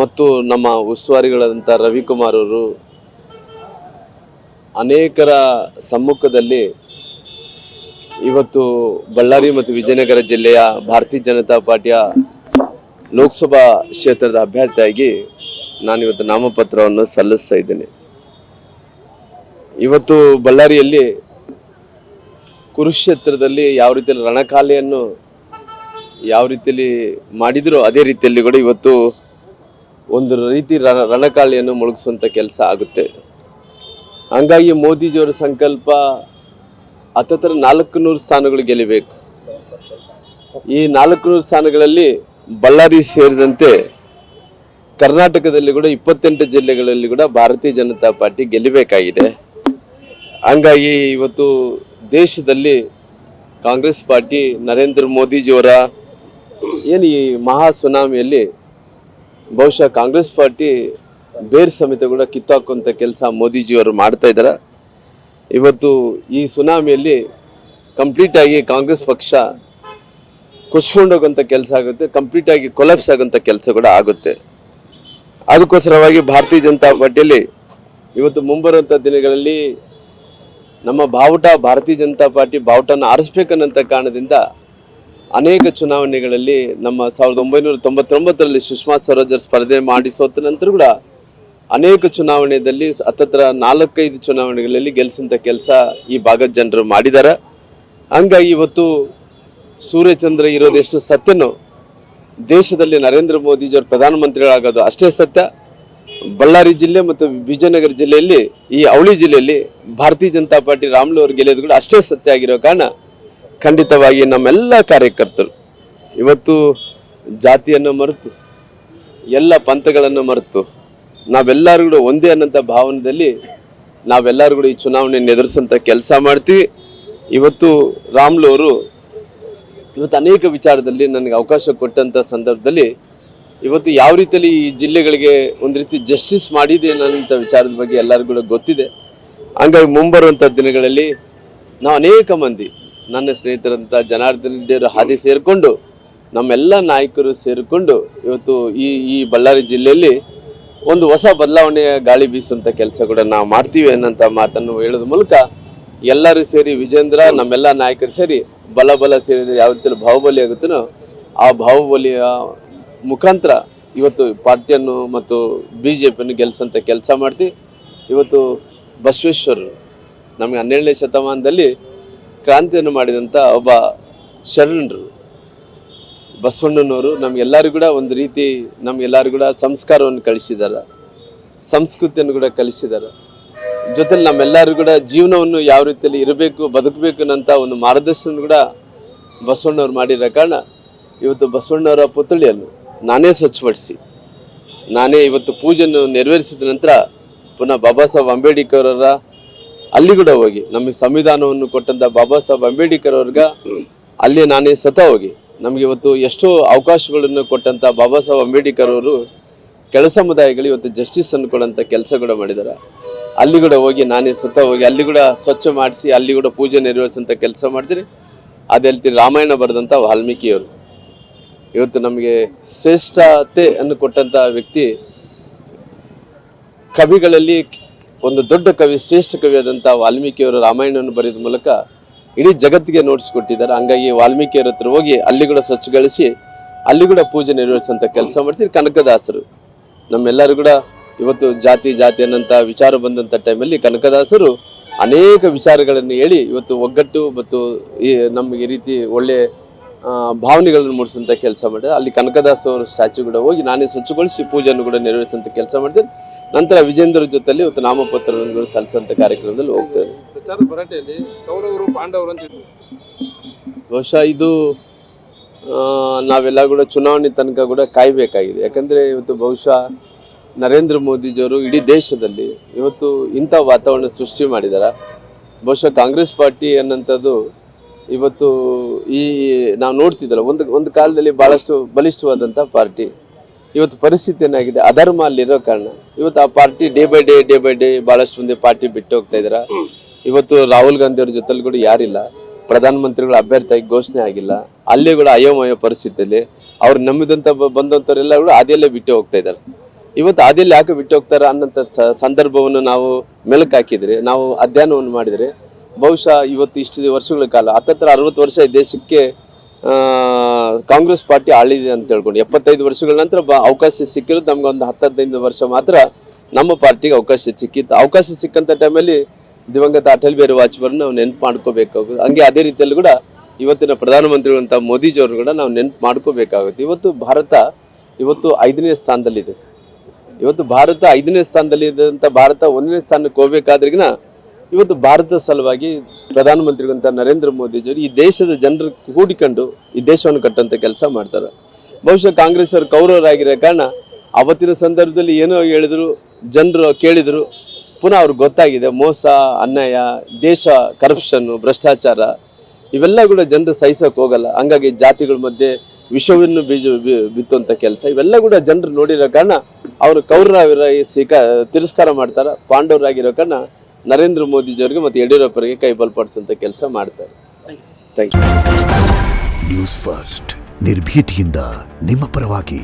ಮತ್ತು ನಮ್ಮ ಉಸ್ತುವಾರಿಗಳಾದಂಥ ರವಿಕುಮಾರ್ ಅವರು ಅನೇಕರ ಸಮ್ಮುಖದಲ್ಲಿ ಇವತ್ತು ಬಳ್ಳಾರಿ ಮತ್ತು ವಿಜಯನಗರ ಜಿಲ್ಲೆಯ ಭಾರತೀಯ ಜನತಾ ಪಾರ್ಟಿಯ ಲೋಕಸಭಾ ಕ್ಷೇತ್ರದ ಅಭ್ಯರ್ಥಿಯಾಗಿ ನಾನಿವತ್ತು ನಾಮಪತ್ರವನ್ನು ಸಲ್ಲಿಸ್ತಾ ಇದ್ದೇನೆ. ಇವತ್ತು ಬಳ್ಳಾರಿಯಲ್ಲಿ ಕುರುಕ್ಷೇತ್ರದಲ್ಲಿ ಯಾವ ರೀತಿಯಲ್ಲಿ ರಣಕಾಲೆಯನ್ನು ಯಾವ ರೀತಿಯಲ್ಲಿ ಮಾಡಿದರೋ ಅದೇ ರೀತಿಯಲ್ಲಿ ಕೂಡ ಇವತ್ತು ಒಂದು ರೀತಿ ರಣಕಾಲೆಯನ್ನು ಮುಳುಗಿಸುವಂಥ ಕೆಲಸ ಆಗುತ್ತೆ. ಹಂಗಾಗಿ ಮೋದಿಜಿಯವರ ಸಂಕಲ್ಪ ಹತ್ತತ್ರ 400 ಸ್ಥಾನಗಳು ಗೆಲ್ಲಬೇಕು. ಈ 400 ಸ್ಥಾನಗಳಲ್ಲಿ ಬಳ್ಳಾರಿ ಸೇರಿದಂತೆ ಕರ್ನಾಟಕದಲ್ಲಿ ಕೂಡ 28 ಜಿಲ್ಲೆಗಳಲ್ಲಿ ಕೂಡ ಭಾರತೀಯ ಜನತಾ ಪಾರ್ಟಿ ಗೆಲ್ಲಬೇಕಾಗಿದೆ. ಹಂಗಾಗಿ ಇವತ್ತು ದೇಶದಲ್ಲಿ ಕಾಂಗ್ರೆಸ್ ಪಾರ್ಟಿ ನರೇಂದ್ರ ಮೋದಿಜಿಯವರ ಏನು ಈ ಮಹಾ ಸುನಾಮಿಯಲ್ಲಿ ಬಹುಶಃ ಕಾಂಗ್ರೆಸ್ ಪಾರ್ಟಿ ಬೇರೆ ಸಮೇತ ಕೂಡ ಕಿತ್ತಾಕುವಂಥ ಕೆಲಸ ಮೋದಿಜಿಯವರು ಮಾಡ್ತಾ ಇದ್ದಾರೆ. ಇವತ್ತು ಈ ಸುನಾಮಿಯಲ್ಲಿ ಕಂಪ್ಲೀಟಾಗಿ ಕಾಂಗ್ರೆಸ್ ಪಕ್ಷ ಕುಚ್ಕೊಂಡೋಗುವಂಥ ಕೆಲಸ ಆಗುತ್ತೆ, ಕಂಪ್ಲೀಟಾಗಿ ಕೊಲಾಪ್ಸ್ ಆಗುವಂಥ ಕೆಲಸ ಕೂಡ ಆಗುತ್ತೆ. ಅದಕ್ಕೋಸ್ಕರವಾಗಿ ಭಾರತೀಯ ಜನತಾ ಪಾರ್ಟಿಯಲ್ಲಿ ಇವತ್ತು ಮುಂಬರುವಂಥ ದಿನಗಳಲ್ಲಿ ನಮ್ಮ ಬಾವುಟ ಭಾರತೀಯ ಜನತಾ ಪಾರ್ಟಿ ಬಾವುಟನ ಆರಿಸ್ಬೇಕನ್ನಂಥ ಕಾರಣದಿಂದ ಅನೇಕ ಚುನಾವಣೆಗಳಲ್ಲಿ ನಮ್ಮ 1999ರಲ್ಲಿ ಸುಷ್ಮಾ ಸ್ವರಾಜ್ ಸ್ಪರ್ಧೆ ಮಾಡಿ ಸೋತ ನಂತರ ಕೂಡ ಅನೇಕ ಚುನಾವಣೆಯಲ್ಲಿ ಹತ್ತತ್ರ 4-5 ಚುನಾವಣೆಗಳಲ್ಲಿ ಗೆಲ್ಲಿಸಂಥ ಕೆಲಸ ಈ ಭಾಗದ ಜನರು ಮಾಡಿದ್ದಾರೆ. ಹಂಗಾಗಿ ಇವತ್ತು ಸೂರ್ಯಚಂದ್ರ ಇರೋದೆಷ್ಟು ಸತ್ಯನೋ ದೇಶದಲ್ಲಿ ನರೇಂದ್ರ ಮೋದಿಜಿಯವರು ಪ್ರಧಾನಮಂತ್ರಿಗಳಾಗೋದು ಅಷ್ಟೇ ಸತ್ಯ. ಬಳ್ಳಾರಿ ಜಿಲ್ಲೆ ಮತ್ತು ವಿಜಯನಗರ ಜಿಲ್ಲೆಯಲ್ಲಿ ಈ ಅವಳಿ ಜಿಲ್ಲೆಯಲ್ಲಿ ಭಾರತೀಯ ಜನತಾ ಪಾರ್ಟಿ ರಾಮುಲು ಅವರು ಗೆಲ್ಲೋದು ಕೂಡ ಅಷ್ಟೇ ಸತ್ಯ ಆಗಿರೋ ಕಾರಣ ಖಂಡಿತವಾಗಿ ನಮ್ಮೆಲ್ಲ ಕಾರ್ಯಕರ್ತರು ಇವತ್ತು ಜಾತಿಯನ್ನು ಮರೆತು ಎಲ್ಲ ಪಂಥಗಳನ್ನು ಮರೆತು ನಾವೆಲ್ಲರೂ ಕೂಡ ಒಂದೇ ಅನ್ನೋಂಥ ಭಾವನೆಯಲ್ಲಿ ನಾವೆಲ್ಲರೂ ಕೂಡ ಈ ಚುನಾವಣೆಯನ್ನು ಎದುರಿಸೋಂಥ ಕೆಲಸ ಮಾಡ್ತೀವಿ. ಇವತ್ತು ರಾಮುಲು ಅವರು ಇವತ್ತು ಅನೇಕ ವಿಚಾರದಲ್ಲಿ ನನಗೆ ಅವಕಾಶ ಕೊಟ್ಟಂಥ ಸಂದರ್ಭದಲ್ಲಿ ಇವತ್ತು ಯಾವ ರೀತಿಯಲ್ಲಿ ಈ ಜಿಲ್ಲೆಗಳಿಗೆ ಒಂದು ರೀತಿ ಜಸ್ಟಿಸ್ ಮಾಡಿದೆ ಅನ್ನೋಂಥ ವಿಚಾರದ ಬಗ್ಗೆ ಎಲ್ಲರಿಗೂ ಕೂಡ ಗೊತ್ತಿದೆ. ಹಂಗಾಗಿ ಮುಂಬರುವಂಥ ದಿನಗಳಲ್ಲಿ ನಾವು ಅನೇಕ ಮಂದಿ ನನ್ನ ಸ್ನೇಹಿತರಂಥ ಜನಾರ್ದನ್ ರೆಡ್ಡಿಯವರು ಹಾದಿ ಸೇರಿಕೊಂಡು ನಮ್ಮೆಲ್ಲ ನಾಯಕರು ಸೇರಿಕೊಂಡು ಇವತ್ತು ಈ ಬಳ್ಳಾರಿ ಜಿಲ್ಲೆಯಲ್ಲಿ ಒಂದು ಹೊಸ ಬದಲಾವಣೆಯ ಗಾಳಿ ಬೀಸುವಂಥ ಕೆಲಸ ಕೂಡ ನಾವು ಮಾಡ್ತೀವಿ ಅನ್ನೋಂಥ ಮಾತನ್ನು ಹೇಳೋದ್ರ ಮೂಲಕ ಎಲ್ಲರೂ ಸೇರಿ ವಿಜೇಂದ್ರ ನಮ್ಮೆಲ್ಲ ನಾಯಕರು ಸೇರಿ ಬಲ ಸೇರಿದರೆ ಯಾವ ರೀತಿಯಲ್ಲಿ ಬಾಹುಬಲಿ ಆಗುತ್ತೋ ಆ ಬಾಹುಬಲಿಯ ಮುಖಾಂತರ ಇವತ್ತು ಪಾರ್ಟಿಯನ್ನು ಮತ್ತು BJPಯನ್ನು ಗೆಲ್ಲಿಸೋಂಥ ಕೆಲಸ ಮಾಡ್ತೀವಿ. ಇವತ್ತು ಬಸವೇಶ್ವರರು ನಮಗೆ 12ನೇ ಶತಮಾನದಲ್ಲಿ ಕ್ರಾಂತಿಯನ್ನು ಮಾಡಿದಂಥ ಒಬ್ಬ ಶರಣರು ಬಸವಣ್ಣನವರು ನಮಗೆಲ್ಲರಿಗೂ ಕೂಡ ಒಂದು ರೀತಿ ನಮಗೆಲ್ಲರಿಗೂ ಕೂಡ ಸಂಸ್ಕಾರವನ್ನು ಕಲಿಸಿದ್ದಾರೆ, ಸಂಸ್ಕೃತಿಯನ್ನು ಕೂಡ ಕಲಿಸಿದ್ದಾರೆ. ಜೊತೆಲಿ ನಮ್ಮೆಲ್ಲರೂ ಕೂಡ ಜೀವನವನ್ನು ಯಾವ ರೀತಿಯಲ್ಲಿ ಇರಬೇಕು ಬದುಕಬೇಕು ಅನ್ನೋಂಥ ಒಂದು ಮಾರ್ಗದರ್ಶನ ಕೂಡ ಬಸವಣ್ಣವ್ರು ಮಾಡಿರೋ ಕಾರಣ ಇವತ್ತು ಬಸವಣ್ಣವರ ಪುತ್ಥಳಿಯನ್ನು ನಾನೇ ಸ್ವಚ್ಛಪಡಿಸಿ ನಾನೇ ಇವತ್ತು ಪೂಜೆಯನ್ನು ನೆರವೇರಿಸಿದ ನಂತರ ಪುನಃ ಬಾಬಾ ಸಾಹೇಬ್ ಅಂಬೇಡ್ಕರ್ ಅವರ ಅಲ್ಲಿ ಕೂಡ ಹೋಗಿ ನಮಗೆ ಸಂವಿಧಾನವನ್ನು ಕೊಟ್ಟಂಥ ಬಾಬಾ ಸಾಹೇಬ್ ಅಂಬೇಡ್ಕರ್ ಅವ್ರಿಗೆ ಅಲ್ಲಿ ನಾನೇ ಸ್ವತಃ ಹೋಗಿ ನಮಗೆ ಇವತ್ತು ಎಷ್ಟೋ ಅವಕಾಶಗಳನ್ನು ಕೊಟ್ಟಂಥ ಬಾಬಾ ಸಾಹೇಬ್ ಅಂಬೇಡ್ಕರ್ ಅವರು ಕೆಳ ಸಮುದಾಯಗಳು ಇವತ್ತು ಜಸ್ಟಿಸ್ ಅನ್ನು ಕೊಡೋಂಥ ಕೆಲಸ ಕೂಡ ಮಾಡಿದ್ದಾರೆ. ಅಲ್ಲಿ ಕೂಡ ಹೋಗಿ ನಾನೇ ಸ್ವತಃ ಹೋಗಿ ಅಲ್ಲಿ ಕೂಡ ಸ್ವಚ್ಛ ಮಾಡಿಸಿ ಅಲ್ಲಿ ಕೂಡ ಪೂಜೆ ನೆರವೇರಿಸೋಂಥ ಕೆಲಸ ಮಾಡಿದ್ರಿ. ಅದೇ ರೀತಿ ರಾಮಾಯಣ ಬರೆದಂಥ ವಾಲ್ಮೀಕಿಯವರು ಇವತ್ತು ನಮಗೆ ಶ್ರೇಷ್ಠತೆ ಅನ್ನು ಕೊಟ್ಟಂಥ ವ್ಯಕ್ತಿ. ಕವಿಗಳಲ್ಲಿ ಒಂದು ದೊಡ್ಡ ಕವಿ, ಶ್ರೇಷ್ಠ ಕವಿಯಾದಂಥ ವಾಲ್ಮೀಕಿಯವರು ರಾಮಾಯಣವನ್ನು ಬರೆದ ಮೂಲಕ ಇಡೀ ಜಗತ್ತಿಗೆ ನೋಡಿಸ್ಕೊಟ್ಟಿದ್ದಾರೆ. ಹಂಗಾಗಿ ವಾಲ್ಮೀಕಿಯವ್ರ ಹತ್ರ ಹೋಗಿ ಅಲ್ಲಿ ಕೂಡ ಸ್ವಚ್ಛಗೊಳಿಸಿ ಅಲ್ಲಿ ಕೂಡ ಪೂಜೆ ನೆರವೇರಿಸೋಂಥ ಕೆಲಸ ಮಾಡ್ತೀವಿ. ಕನಕದಾಸರು ನಮ್ಮೆಲ್ಲರೂ ಕೂಡ ಇವತ್ತು ಜಾತಿ ಅನ್ನೋಂಥ ವಿಚಾರ ಬಂದಂಥ ಟೈಮಲ್ಲಿ ಕನಕದಾಸರು ಅನೇಕ ವಿಚಾರಗಳನ್ನು ಹೇಳಿ ಇವತ್ತು ಒಗ್ಗಟ್ಟು ಮತ್ತು ಈ ನಮಗೆ ಈ ರೀತಿ ಒಳ್ಳೆ ಭಾವನೆಗಳನ್ನು ಮೂಡಿಸೋಂಥ ಕೆಲಸ ಮಾಡಿದೆ. ಅಲ್ಲಿ ಕನಕದಾಸ ಅವರ ಸ್ಟ್ಯಾಚ್ಯೂ ಕೂಡ ಹೋಗಿ ನಾನೇ ಸ್ವಚ್ಛಗೊಳಿಸಿ ಪೂಜೆಯನ್ನು ಕೂಡ ನೆರವೇರಿಸೋಂಥ ಕೆಲಸ ಮಾಡ್ತೇನೆ. ನಂತರ ವಿಜೇಂದ್ರ ಜೊತೆಲಿ ಇವತ್ತು ನಾಮಪತ್ರಗಳನ್ನು ಸಲ್ಲಿಸೋಂಥ ಕಾರ್ಯಕ್ರಮದಲ್ಲಿ ಹೋಗ್ತೇವೆ. ಪ್ರಚಾರದ ಭರಾಟೆಯಲ್ಲಿ ಕೌರವರು ಪಾಂಡವರು ಅಂತ ಬಹುಶಃ ಇದು ನಾವೆಲ್ಲ ಕೂಡ ಚುನಾವಣೆ ತನಕ ಕೂಡ ಕಾಯಬೇಕಾಗಿದೆ. ಯಾಕಂದರೆ ಇವತ್ತು ಬಹುಶಃ ನರೇಂದ್ರ ಮೋದಿಜಿಯವರು ಇಡೀ ದೇಶದಲ್ಲಿ ಇವತ್ತು ಇಂಥ ವಾತಾವರಣ ಸೃಷ್ಟಿ ಮಾಡಿದ್ದಾರೆ. ಬಹುಶಃ ಕಾಂಗ್ರೆಸ್ ಪಾರ್ಟಿ ಅನ್ನೋಂಥದ್ದು ಇವತ್ತು ನಾವು ನೋಡ್ತಿದ್ದಲ್ಲ ಒಂದು ಕಾಲದಲ್ಲಿ ಭಾಳಷ್ಟು ಬಲಿಷ್ಠವಾದಂಥ ಪಾರ್ಟಿ. ಇವತ್ತು ಪರಿಸ್ಥಿತಿ ಏನಾಗಿದೆ, ಅಧರ್ಮ ಅಲ್ಲಿರೋ ಕಾರಣ ಇವತ್ತು ಆ ಪಾರ್ಟಿ ಡೇ ಬೈ ಡೇ ಭಾಳಷ್ಟು ಮಂದಿ ಪಾರ್ಟಿ ಬಿಟ್ಟು ಹೋಗ್ತಾ ಇದ್ದಾರೆ. ಇವತ್ತು ರಾಹುಲ್ ಗಾಂಧಿ ಅವ್ರ ಜೊತೆಲಿ ಕೂಡ ಯಾರಿಲ್ಲ, ಪ್ರಧಾನಮಂತ್ರಿಗಳ ಅಭ್ಯರ್ಥಿಯಾಗಿ ಘೋಷಣೆ ಆಗಿಲ್ಲ. ಅಲ್ಲೇ ಕೂಡ ಅಯೋಮಯ ಪರಿಸ್ಥಿತಿಯಲ್ಲಿ ಅವ್ರು ನಂಬಿದಂತ ಬಂದಂಥವ್ರೆಲ್ಲ ಕೂಡ ಹಾದಿಯಲ್ಲೇ ಬಿಟ್ಟು ಹೋಗ್ತಾ ಇದ್ದಾರೆ. ಇವತ್ತು ಹಾದಿಯಲ್ಲಿ ಯಾಕೆ ಬಿಟ್ಟು ಹೋಗ್ತಾರೆ ಅನ್ನೋಂಥ ಸಂದರ್ಭವನ್ನು ನಾವು ಮೆಲುಕು ಹಾಕಿದ್ರೆ, ನಾವು ಅಧ್ಯಯನವನ್ನು ಮಾಡಿದರೆ ಬಹುಶಃ ಇವತ್ತು ಇಷ್ಟು ವರ್ಷಗಳ ಕಾಲ 60 ವರ್ಷ ಈ ದೇಶಕ್ಕೆ ಕಾಂಗ್ರೆಸ್ ಪಾರ್ಟಿ ಆಳಿದೆ ಅಂತ ಹೇಳ್ಕೊಂಡು 75 ವರ್ಷಗಳ ನಂತರ ಅವಕಾಶ ಸಿಕ್ಕಿರೋದು ನಮ್ಗೆ ಒಂದು 10-15 ವರ್ಷ ಮಾತ್ರ ನಮ್ಮ ಪಾರ್ಟಿಗೆ ಅವಕಾಶ ಸಿಕ್ಕಿತ್ತು. ಅವಕಾಶ ಸಿಕ್ಕಂಥ ಟೈಮಲ್ಲಿ ದಿವಂಗತ ಅಟಲ್ ಬಿಹಾರಿ ವಾಜಪೇಯಿ ನಾವು ನೆನಪು ಮಾಡ್ಕೋಬೇಕಾಗುತ್ತೆ. ಹಂಗೆ ಅದೇ ರೀತಿಯಲ್ಲಿ ಕೂಡ ಇವತ್ತಿನ ಪ್ರಧಾನಮಂತ್ರಿಗಳಂತ ಮೋದಿಜಿಯವರು ಕೂಡ ನಾವು ನೆನಪು ಮಾಡ್ಕೋಬೇಕಾಗುತ್ತೆ. ಇವತ್ತು ಭಾರತ 5ನೇ ಸ್ಥಾನದಲ್ಲಿದೆ. ಇವತ್ತು ಭಾರತ 5ನೇ ಸ್ಥಾನದಲ್ಲಿ ಇದ್ದಂಥ ಭಾರತ 1ನೇ ಸ್ಥಾನಕ್ಕೆ ಹೋಗ್ಬೇಕಾದ್ರಿಗಿನ ಇವತ್ತು ಭಾರತದ ಸಲುವಾಗಿ ಪ್ರಧಾನಮಂತ್ರಿಗಳಂತ ನರೇಂದ್ರ ಮೋದಿಜಿಯವರು ಈ ದೇಶದ ಜನರು ಕೂಡಿಕೊಂಡು ಈ ದೇಶವನ್ನು ಕಟ್ಟಂತ ಕೆಲಸ ಮಾಡ್ತಾರೆ. ಬಹುಶಃ ಕಾಂಗ್ರೆಸ್ ಅವರು ಕೌರವರಾಗಿರೋ ಕಾರಣ ಅವತ್ತಿನ ಸಂದರ್ಭದಲ್ಲಿ ಏನೋ ಹೇಳಿದ್ರು, ಜನರು ಕೇಳಿದ್ರು, ಪುನಃ ಅವ್ರಿಗೆ ಗೊತ್ತಾಗಿದೆ ಮೋಸ, ಅನ್ಯಾಯ, ದೇಶ ಕರಪ್ಷನ್ನು, ಭ್ರಷ್ಟಾಚಾರ ಇವೆಲ್ಲ ಕೂಡ ಜನರು ಸಹಿಸೋಕೆ ಹೋಗಲ್ಲ. ಹಂಗಾಗಿ ಜಾತಿಗಳ ಮಧ್ಯೆ ವಿಷವನ್ನು ಬಿತ್ತುವಂಥ ಕೆಲಸ ಇವೆಲ್ಲ ಕೂಡ ಜನರು ನೋಡಿರೋ ಕಾರಣ ಅವರು ಕೌರವರಾಗಿ ತಿರಸ್ಕಾರ ಮಾಡ್ತಾರೆ. ಪಾಂಡವರಾಗಿರೋ ಕಾರಣ ನರೇಂದ್ರ ಮೋದಿಜಿಯವರಿಗೆ ಮತ್ತು ಯಡಿಯೂರಪ್ಪರಿಗೆ ಕೈ ಬಲಪಡಿಸುವಂಥ ಕೆಲಸ ಮಾಡ್ತಾರೆ. Thank you. ನ್ಯೂಸ್ ಫಸ್ಟ್ ನಿರ್ಭೀತಿಯಿಂದ ನಿಮ್ಮ ಪರವಾಗಿ.